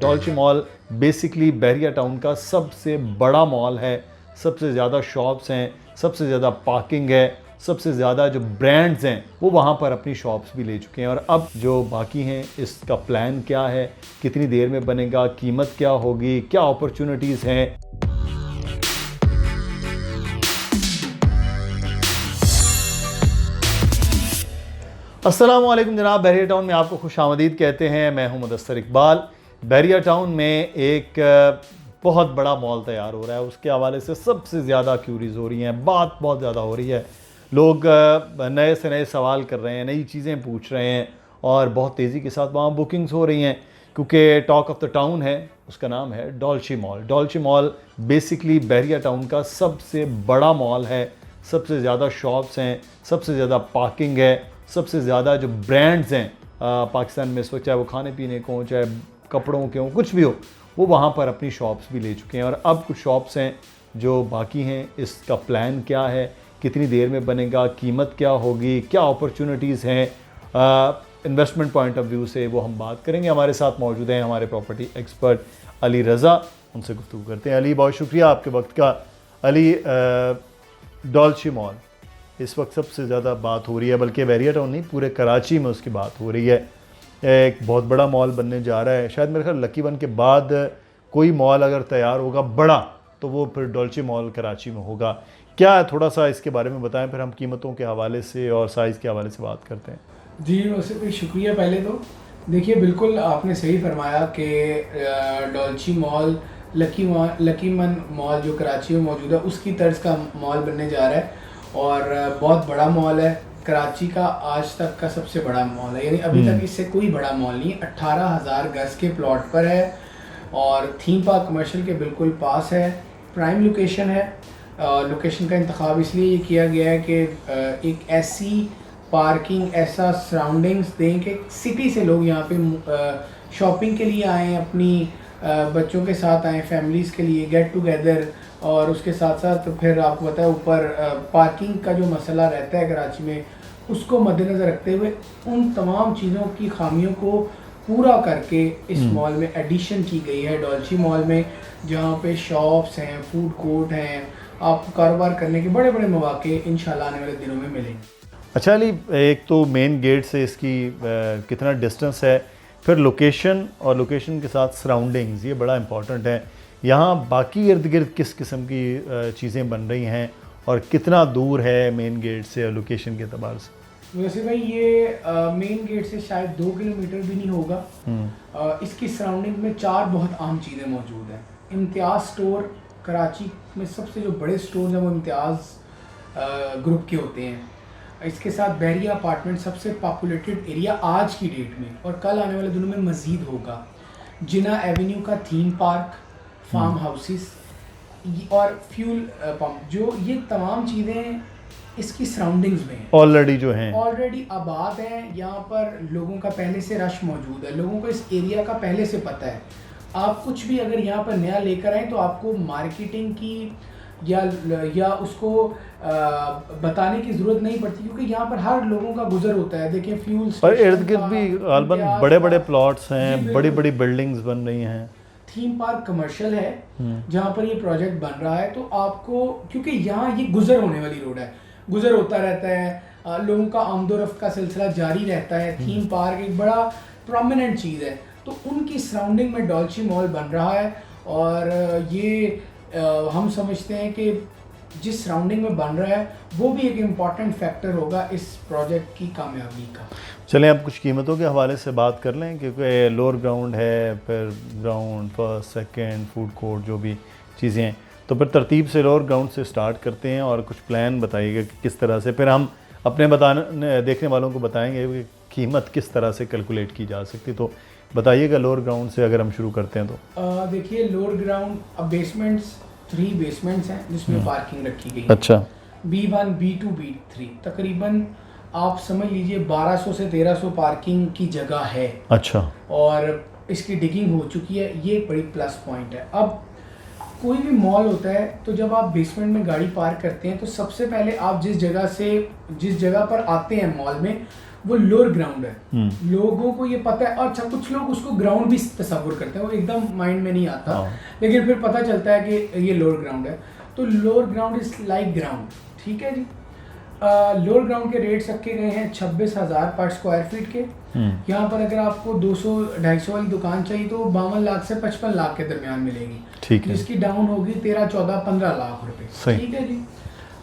डॉल्ची mall basically बहरिया town का सबसे बड़ा मॉल है। सबसे ज़्यादा शॉप्स हैं, सबसे ज़्यादा पार्किंग है, सबसे ज़्यादा जो ब्रांड्स हैं वो वहाँ पर अपनी शॉप्स भी ले चुके हैं। और अब जो बाकी हैं इसका प्लान क्या है, कितनी देर में बनेगा, कीमत क्या होगी, क्या अपॉर्चुनिटीज़ हैं। अस्सलाम वालेकुम जनाब, बहरिया टाउन में आपको खुशामदीद कहते हैं। मैं हूं मुदस्सर इकबाल। बहरिया टाउन में एक बहुत बड़ा मॉल तैयार हो रहा है, उसके हवाले से सबसे ज़्यादा क्यूरीज हो रही हैं, बात बहुत ज़्यादा हो रही है। लोग नए से नए सवाल कर रहे हैं, नई चीज़ें पूछ रहे हैं और बहुत तेज़ी के साथ वहाँ बुकिंग्स हो रही हैं क्योंकि टॉक ऑफ द टाउन है। उसका नाम है डॉल्ची मॉल। डॉल्ची मॉल बेसिकली बहरिया टाउन का सबसे बड़ा मॉल है। सबसे ज़्यादा शॉप्स हैं, सबसे ज़्यादा पार्किंग है, सबसे ज़्यादा जो ब्रांड्स हैं पाकिस्तान में इस वक्त, चाहे वो खाने पीने को हों, चाहे कपड़ों के हों, कुछ भी हो, वो वहाँ पर अपनी शॉप्स भी ले चुके हैं। और अब कुछ शॉप्स हैं जो बाकी हैं। इसका प्लान क्या है, कितनी देर में बनेगा, कीमत क्या होगी, क्या अपॉर्चुनिटीज़ हैं, इन्वेस्टमेंट पॉइंट ऑफ व्यू से, वो हम बात करेंगे। हमारे साथ मौजूद हैं हमारे प्रॉपर्टी एक्सपर्ट अली रज़ा। उनसे गुफ्तगू करते हैं। अली, बहुत शुक्रिया आपके वक्त का। अली, डॉल्ची मॉल इस वक्त सबसे ज़्यादा बात हो रही है, बल्कि बहरिया टाउन नहीं, पूरे कराची में उसकी बात हो रही है। एक बहुत बड़ा मॉल बनने जा रहा है। शायद मेरे ख्याल लकी वन के बाद कोई मॉल अगर तैयार होगा बड़ा तो वो फिर डॉल्ची मॉल कराची में होगा। क्या है, थोड़ा सा इसके बारे में बताएं, फिर हम कीमतों के हवाले से और साइज़ के हवाले से बात करते हैं। जी, वैसे भी शुक्रिया। पहले तो देखिए, बिल्कुल आपने सही फरमाया कि डॉल्ची मॉल लकी मन मॉल जो कराची में मौजूद है उसकी तर्ज का मॉल बनने जा रहा है और बहुत बड़ा मॉल है। कराची का आज तक का सबसे बड़ा मॉल है, यानी अभी तक इससे कोई बड़ा मॉल नहीं। 18,000 गज के प्लॉट पर है और थीम पार्क कमर्शियल के बिल्कुल पास है। प्राइम लोकेशन है। लोकेशन का इंतखाब इसलिए ये किया गया है कि एक ऐसी पार्किंग, ऐसा सराउंडिंग्स दें कि सिटी से लोग यहाँ पे शॉपिंग के लिए आएँ, अपनी बच्चों के साथ आएँ, फैमिलीज़ के लिए गेट टुगेदर। और उसके साथ साथ फिर आपको पता है ऊपर पार्किंग का जो मसला रहता है कराची में, उसको मद्देनज़र रखते हुए उन तमाम चीज़ों की खामियों को पूरा करके इस मॉल में एडिशन की गई है डॉल्ची मॉल में, जहाँ पे शॉप्स हैं, फूड कोर्ट हैं, आपको कारोबार करने के बड़े बड़े मौके इंशाल्लाह आने वाले दिनों में मिलेंगे। अच्छा अली, एक तो मेन गेट से इसकी कितना डिस्टेंस है, फिर लोकेशन और लोकेशन के साथ सराउंडिंग्स, ये बड़ा इंपॉर्टेंट है। यहाँ बाकी इर्द गिर्द किस किस्म की चीज़ें बन रही हैं और कितना दूर है मेन गेट से और लोकेशन के अतबार से? वैसे भाई ये मेन गेट से शायद 2 किलोमीटर भी नहीं होगा। इसकी सराउंडिंग में 4 बहुत आम चीज़ें मौजूद हैं। इम्तियाज़ स्टोर, कराची में सबसे जो बड़े स्टोर हैं वो इम्तियाज़ ग्रुप के होते हैं। इसके साथ बहरिया अपार्टमेंट सबसे पॉपुलेटेड एरिया आज की डेट में, और कल आने वाले दिनों में मज़ीद होगा। जिना एवेन्यू का थीम पार्क, फार्म हाउसेस और फ्यूल पंप, जो ये तमाम चीज़ें इसकी सराउंडिंग्स में हैं, ऑलरेडी आबाद हैं। यहाँ पर लोगों का पहले से रश मौजूद है, लोगों को इस एरिया का पहले से पता है। आप कुछ भी अगर यहाँ पर नया लेकर आएँ तो आपको मार्केटिंग की या उसको बताने की ज़रूरत नहीं पड़ती, क्योंकि यहाँ पर हर लोगों का गुजर होता है। देखिए फ्यूल और इर्द गिर्द भी गालबन बड़े बड़े प्लॉट्स हैं, बड़ी बड़ी बिल्डिंग्स बन रही हैं। थीम पार्क कमर्शियल है जहाँ पर ये प्रोजेक्ट बन रहा है, तो आपको, क्योंकि यहाँ ये गुजर होने वाली रोड है, गुजर होता रहता है, लोगों का आमदोरफ्त का सिलसिला जारी रहता है। थीम पार्क एक बड़ा प्रोमिनेंट चीज़ है, तो उनकी सराउंडिंग में डॉल्ची मॉल बन रहा है। और ये हम समझते हैं कि जिस सराउंडिंग में बन रहा है वो भी एक इम्पॉर्टेंट फैक्टर होगा इस प्रोजेक्ट की कामयाबी का। चलें अब कुछ कीमतों के हवाले से बात कर लें, क्योंकि लोअर ग्राउंड है, फिर ground, first, second, food court, जो भी चीज़ें हैं, तो फिर तरतीब से लोअर ग्राउंड से स्टार्ट करते हैं और कुछ प्लान बताइएगा कि किस तरह से, फिर हम अपने देखने वालों को बताएंगे कि कीमत किस तरह से कैलकुलेट की जा सकती। तो बताइएगा लोअर ग्राउंड से अगर हम शुरू करते हैं तो। देखिए लोअर ग्राउंड, अब बेसमेंट्स 3 बेसमेंट्स हैं जिसमें पार्किंग रखी गई है। अच्छा। B1, B2, B3 तकरीबन आप समझ लीजिए 1200 से 1300 पार्किंग की जगह है। अच्छा। और इसकी डिगिंग हो चुकी है, ये बड़ी प्लस पॉइंट है। अब कोई भी मॉल होता है तो जब आप बेसमेंट में गाड़ी पार्क करते हैं तो सबसे पहले आप जिस जगह पर आते हैं मॉल में, वो लोअर ग्राउंड है। लोगों को ये पता है, और अच्छा कुछ लोग उसको ग्राउंड भी तस्वुर करते हैं, वो एकदम माइंड में नहीं आता, लेकिन फिर पता चलता है कि ये लोअर ग्राउंड है। तो lower ground is like ground, ठीक है जी। लोअर ग्राउंड के रेट्स रखे गए हैं 26,000 पर स्क्वायर फीट के। यहाँ पर अगर आपको 200-250 वाली दुकान चाहिए तो 52 लाख से 55 लाख के दरमियान मिलेगी, ठीक है, जिसकी डाउन होगी 13-14-15 लाख रुपए, ठीक है जी।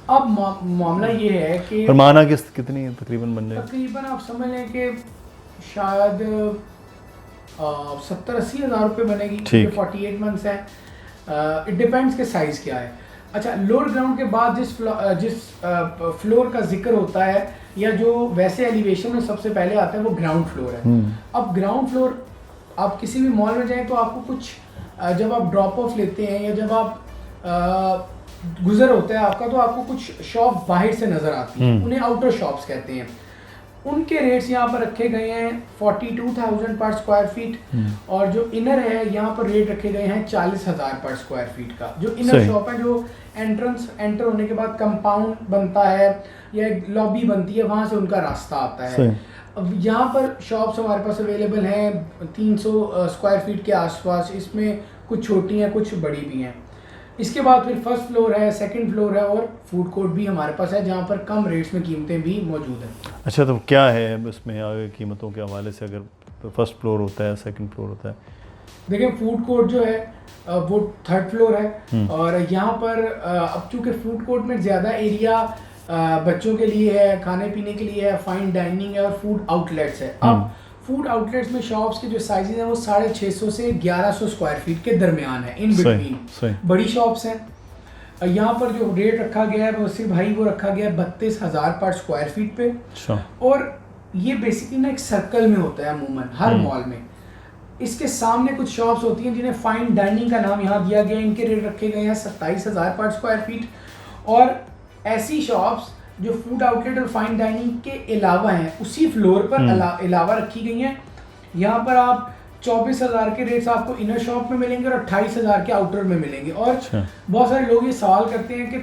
अब मामला ये है कि और माना किस्त कितनी है तकरीबन बन जाएगी? तकरीबन आप समझ लें कि शायद 70-80 हज़ार रुपये बनेगी, ठीक, 48 मंथ्स है। इट डिपेंड्स के साइज़ क्या है। अच्छा, लोअर ग्राउंड के बाद जिस फ्लोर का जिक्र होता है या जो वैसे एलिवेशन में सबसे पहले आता है वो ग्राउंड फ्लोर है। अब ग्राउंड फ्लोर आप किसी भी मॉल में जाएं तो आपको कुछ जब आप ड्रॉप ऑफ लेते हैं या जब आप गुजर होता है आपका, तो आपको कुछ शॉप बाहर से नज़र आती हैं, उन्हें आउटर शॉप्स कहते हैं। उनके रेट्स यहाँ पर रखे गए हैं 42,000 पर स्क्वायर फीट, और जो इनर है यहाँ पर रेट रखे गए हैं 40,000 पर स्क्वायर फीट का। जो इनर शॉप है, जो एंटर होने के बाद कंपाउंड बनता है या एक लॉबी बनती है, वहाँ से उनका रास्ता आता है। अब यहाँ पर शॉप्स हमारे पास अवेलेबल हैं 300 स्क्वायर फीट के आसपास, इसमें कुछ छोटी हैं कुछ बड़ी भी हैं। इसके बाद फिर फर्स्ट फ्लोर है, सेकंड फ्लोर है, और फूड कोर्ट भी हमारे पास है जहाँ पर कम रेट्स में कीमतें भी मौजूद हैं। अच्छा, तो क्या है इसमें आगे कीमतों के हवाले से, अगर फर्स्ट फ्लोर होता है सेकंड फ्लोर होता है? देखिए, फूड कोर्ट जो है वो थर्ड फ्लोर है, और यहाँ पर अब चूँकि फूड कोर्ट में ज़्यादा एरिया बच्चों के लिए है, खाने पीने के लिए है, फाइन डाइनिंग है और फूड आउटलेट्स है। अब फूड आउटलेट्स में शॉप्स के जो साइजेस हैं वो 650 से 1100 स्क्वायर फीट के दरमियान है, इन बिटवीन बड़ी शॉप्स हैं। यहाँ पर जो रेट रखा गया है वो सिर्फ वो रखा गया है 32,000 पर स्क्वायर फीट पे। और ये बेसिकली ना एक सर्कल में होता है अमूमन हर मॉल में। इसके सामने कुछ शॉप्स होती हैं जिन्हें फाइन डाइनिंग का नाम यहाँ दिया गया है, इनके रेट रखे गए हैं 27,000 पर स्क्वायर फीट। और ऐसी शॉप्स जो फूड आउटलेट और फाइन डाइनिंग के अलावा हैं, उसी फ्लोर पर अलावा रखी गई हैं। यहाँ पर आप 24,000 के रेट्स आपको इनर शॉप में मिलेंगे और 28,000 के आउटर में मिलेंगे। और बहुत सारे लोग ये सवाल करते हैं कि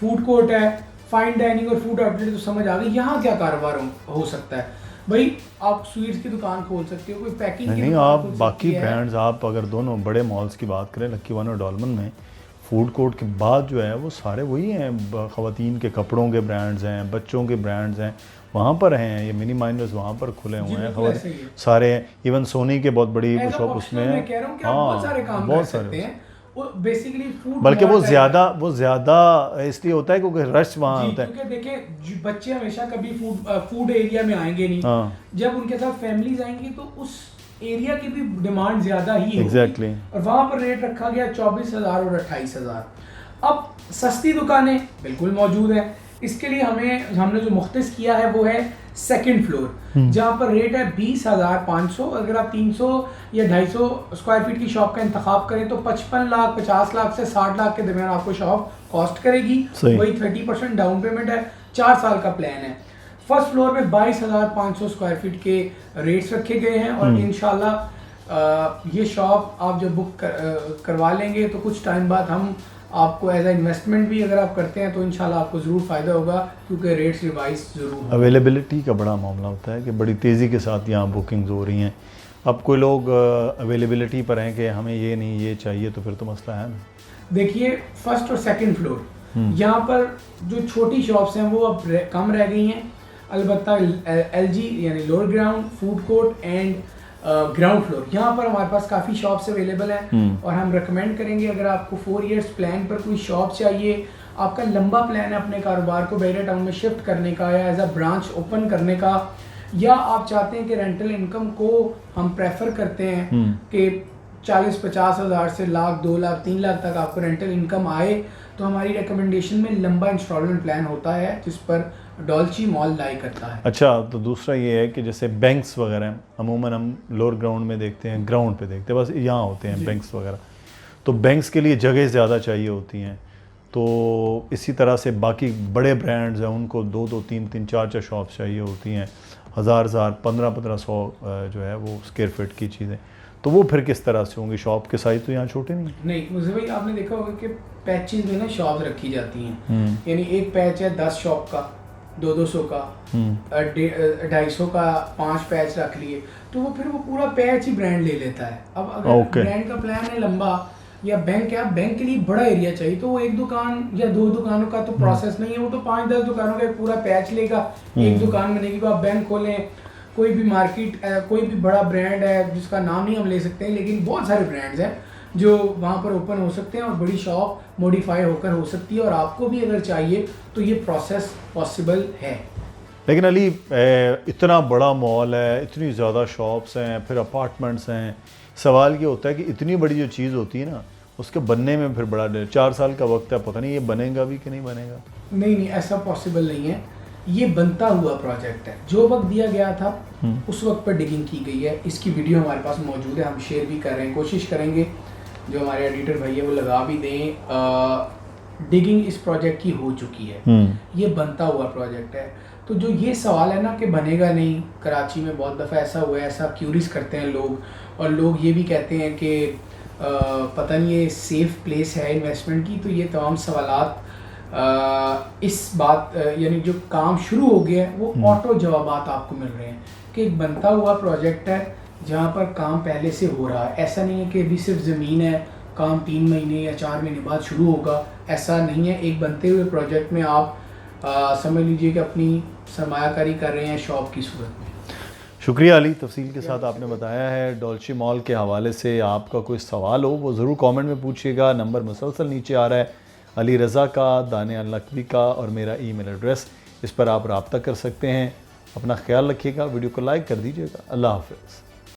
फूड कोर्ट है, फाइन डाइनिंग और फूड आउटलेट तो समझ आ गई, यहाँ क्या कारोबार हो सकता है? भाई, आप स्वीट्स की दुकान खोल सकते हो, कोई पैकिंग की नहीं, आप बाकी ब्रांड्स, आप अगर दोनों बड़े मॉल्स की बात करें, लकी वन और डॉलमन में फूड कोर्ट के बाद जो है वो सारे वही हैं, ख़वातीन के कपड़ों के ब्रांड्स हैं, बच्चों के ब्रांड्स हैं, वहाँ पर हैं। ये मिनी माइनर्स वहाँ पर खुले हुए हैं सारे, इवन सोनी के बहुत बड़ी शॉप उसमें है। बहुत सारे काम कर सकते हैं बेसिकली फूड, बल्कि वो ज़्यादा इसलिए होता है क्योंकि रश वहाँ होता है। क्योंकि देखिए, बच्चे हमेशा कभी फूड एरिया में आएंगे नहीं, जब उनके साथ फैमिलीज आएंगी तो उस एरिया की भी डिमांड ज़्यादा ही है। एग्जैक्टली। और वहाँ पर रेट रखा गया 24,000 और 28,000। अब सस्ती दुकानें बिल्कुल मौजूद हैं। इसके लिए हमने जो मुख्तस किया है वो है सेकंड फ्लोर, जहाँ पर रेट है 20,500। अगर आप 300 या 250 स्क्वायर फीट की शॉप का इंतखाब करें तो 55 लाख 50 लाख से 60 लाख के दरमियान आपको शॉप कॉस्ट करेगी। वही 30% डाउन पेमेंट है, 4 साल का प्लान है। फर्स्ट फ्लोर में 22,500 स्क्वायर फीट के रेट्स रखे गए हैं, और इंशाल्लाह ये शॉप आप जब बुक करवा लेंगे तो कुछ टाइम बाद हम आपको एज ए इन्वेस्टमेंट भी अगर आप करते हैं तो इंशाल्लाह आपको ज़रूर फ़ायदा होगा, क्योंकि रेट्स रिवाइज ज़रूर। अवेलेबिलिटी का बड़ा मामला होता है कि बड़ी तेज़ी के साथ यहाँ बुकिंग्स हो रही हैं। अब कोई लोग अवेलेबिलिटी पर हैं कि हमें ये नहीं ये चाहिए, तो फिर तो मसला है ना। देखिए, फर्स्ट और सेकंड फ्लोर यहाँ पर जो छोटी शॉप्स हैं वो अब कम रह गई हैं। अलबत्ता LG यानी lower ground, food court and ground floor, यहाँ पर हमारे पास काफ़ी शॉप्स अवेलेबल हैं। और हम रिकमेंड करेंगे, अगर आपको 4 इयर्स प्लान पर कोई शॉप चाहिए, आपका लंबा प्लान है अपने कारोबार को बहरिया टाउन में शिफ्ट करने का या एज अ ब्रांच ओपन करने का, या आप चाहते हैं कि रेंटल इनकम को हम प्रेफर करते हैं कि 40-50 हज़ार से लाख 2 लाख 3 लाख तक आपको रेंटल इनकम आए, तो हमारी रिकमेंडेशन में लंबा इंस्टॉलमेंट प्लान होता है जिस पर डॉल्ची मॉल लाई करता है। अच्छा, तो दूसरा ये है कि जैसे बैंक्स वगैरह हैं, अमूमन हम लोअर ग्राउंड में देखते हैं, ग्राउंड पे देखते हैं, बस यहाँ होते हैं बैंक्स वगैरह। तो बैंक्स के लिए जगह ज़्यादा चाहिए होती हैं, तो इसी तरह से बाकी बड़े ब्रांड्स हैं उनको 2-2, 3-3, 4-4 शॉप्स चाहिए होती हैं, 1,000, 1500 जो है वो स्क्वायर फीट की चीज़ें। तो वो फिर किस तरह से होंगी? शॉप के साइज तो यहाँ छोटे नहीं। मुझे भाई आपने देखा होगा कि पैचेज में ना शॉप रखी जाती हैं, यानी एक पैच है 10 शॉप का, 200 का, 250 का 5 पैच रख लिए, तो वो फिर वो पूरा पैच ही ब्रांड ले लेता है। अब अगर ब्रांड का प्लान है लंबा, या बैंक है, बैंक के लिए बड़ा एरिया चाहिए, तो वो एक दुकान या 2 दुकानों का तो प्रोसेस नहीं है, वो तो 5-10 दुकानों का पूरा पैच लेगा, एक दुकान बनेगी। तो आप बैंक खोलें, कोई भी मार्केट, कोई भी बड़ा ब्रांड है जिसका नाम नहीं हम ले सकते हैं, लेकिन बहुत सारे ब्रांड्स हैं जो वहाँ पर ओपन हो सकते हैं और बड़ी शॉप मॉडिफाई होकर हो सकती है, और आपको भी अगर चाहिए तो ये प्रोसेस पॉसिबल है। लेकिन अली इतना बड़ा मॉल है, इतनी ज़्यादा शॉप्स हैं, फिर अपार्टमेंट्स हैं, सवाल ये होता है कि इतनी बड़ी जो चीज़ होती है ना, उसके बनने में फिर बड़ा 4 साल का वक्त है, पता नहीं ये बनेगा भी कि नहीं बनेगा। नहीं, ऐसा पॉसिबल नहीं है। ये बनता हुआ प्रोजेक्ट है, जो वक्त दिया गया था उस वक्त पर डिगिंग की गई है। इसकी वीडियो हमारे पास मौजूद है, हम शेयर भी कर रहे हैं, कोशिश करेंगे जो हमारे एडिटर भाई है वो लगा भी दें। डिगिंग इस प्रोजेक्ट की हो चुकी है, ये बनता हुआ प्रोजेक्ट है। तो जो ये सवाल है ना कि बनेगा नहीं, कराची में बहुत दफ़ा ऐसा हुआ है, ऐसा क्यूरीज करते हैं लोग, और लोग ये भी कहते हैं कि पता नहीं ये सेफ़ प्लेस है इन्वेस्टमेंट की। तो ये तमाम सवालात इस बात यानी जो काम शुरू हो गया है वो ऑटो जवाबात आपको मिल रहे हैं कि एक बनता हुआ प्रोजेक्ट है जहाँ पर काम पहले से हो रहा है। ऐसा नहीं है कि अभी सिर्फ ज़मीन है, काम 3 महीने या 4 महीने बाद शुरू होगा, ऐसा नहीं है। एक बनते हुए प्रोजेक्ट में आप समझ लीजिए कि अपनी सरमायाकारी कर रहे हैं शॉप की सूरत में। शुक्रिया अली, तफसील के साथ आपने बताया है। डॉल्ची मॉल के हवाले से आपका कोई सवाल हो वो ज़रूर कमेंट में पूछिएगा। नंबर मुसलसल नीचे आ रहा है, अली रज़ा का, दानियाल नकवी का, और मेरा ईमेल एड्रेस, इस पर आप रब्ता कर सकते हैं। अपना ख्याल रखिएगा, वीडियो को लाइक कर दीजिएगा। अल्लाह हाफ़िज़।